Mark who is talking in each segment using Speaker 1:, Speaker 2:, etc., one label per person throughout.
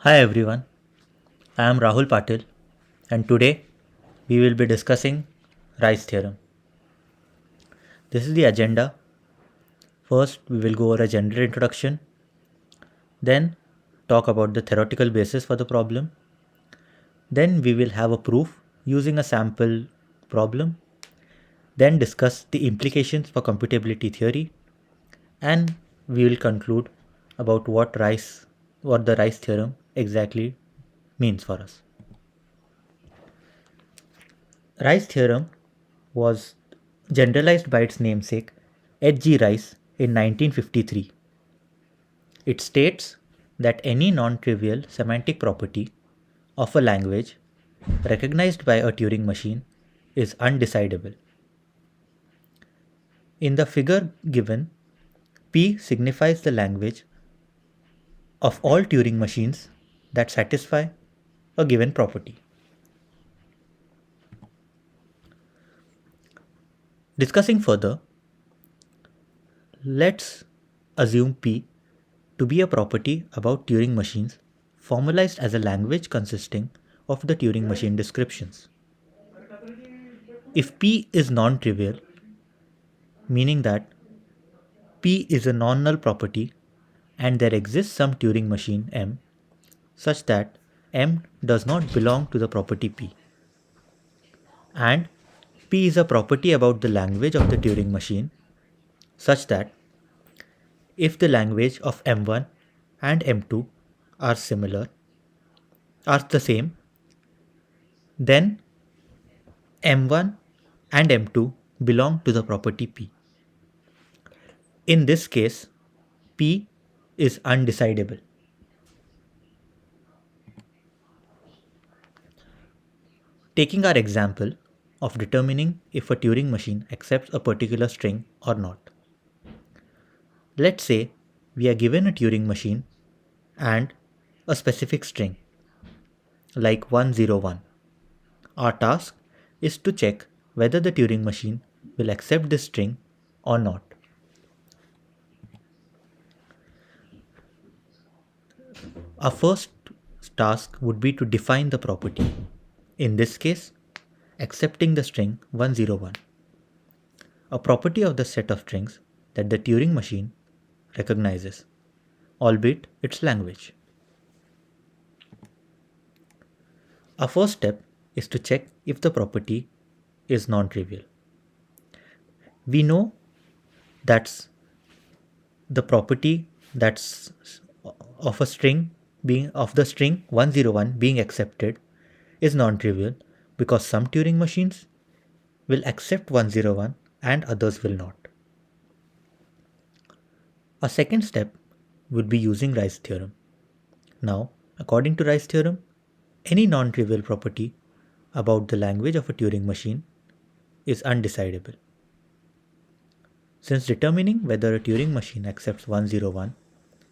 Speaker 1: Hi everyone, I am Rahul Patil and today we will be discussing Rice theorem. This is the agenda. First, we will go over a general introduction, then talk about the theoretical basis for the problem, then we will have a proof using a sample problem, then discuss the implications for computability theory, and we will conclude about what the Rice theorem exactly means for us. Rice theorem was generalized by its namesake H. G. Rice in 1953. It states that any non-trivial semantic property of a language recognized by a Turing machine is undecidable. In the figure given, P signifies the language of all Turing machines that satisfy a given property. Discussing further, let's assume P to be a property about Turing machines formalized as a language consisting of the Turing machine descriptions. If P is non-trivial, meaning that P is a non-null property and there exists some Turing machine M such that M does not belong to the property P, and P is a property about the language of the Turing machine such that if the language of M1 and M2 are the same, then M1 and M2 belong to the property P. In this case, P is undecidable. Taking our example of determining if a Turing machine accepts a particular string or not. Let's say we are given a Turing machine and a specific string like 101. Our task is to check whether the Turing machine will accept this string or not. Our first task would be to define the property. In this case, accepting the string 101, a property of the set of strings that the Turing machine recognizes, albeit its language. Our first step is to check if the property is non-trivial. We know that's the property that's of a string being of the string 101 being accepted is non-trivial because some Turing machines will accept 101 and others will not. A second step would be using Rice theorem. Now, according to Rice theorem, any non-trivial property about the language of a Turing machine is undecidable. Since determining whether a Turing machine accepts 101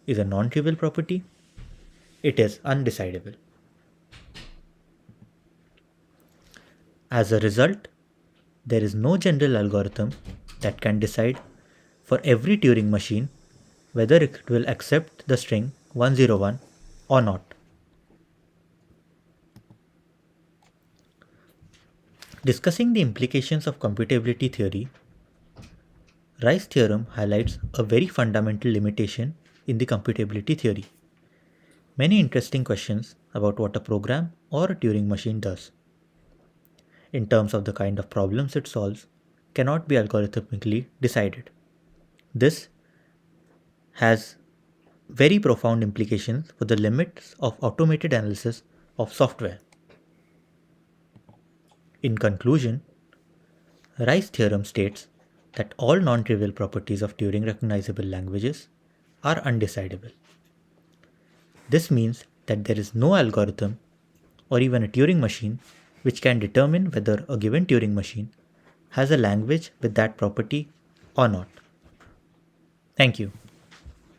Speaker 1: is a non-trivial property, it is undecidable. As a result, there is no general algorithm that can decide for every Turing machine whether it will accept the string 101 or not. Discussing the implications of computability theory, Rice theorem highlights a very fundamental limitation in the computability theory. Many interesting questions about what a program or a Turing machine does, in terms of the kind of problems it solves, cannot be algorithmically decided. This has very profound implications for the limits of automated analysis of software. In conclusion, Rice theorem states that all non-trivial properties of Turing recognizable languages are undecidable. This means that there is no algorithm or even a Turing machine which can determine whether a given Turing machine has a language with that property or not. Thank you.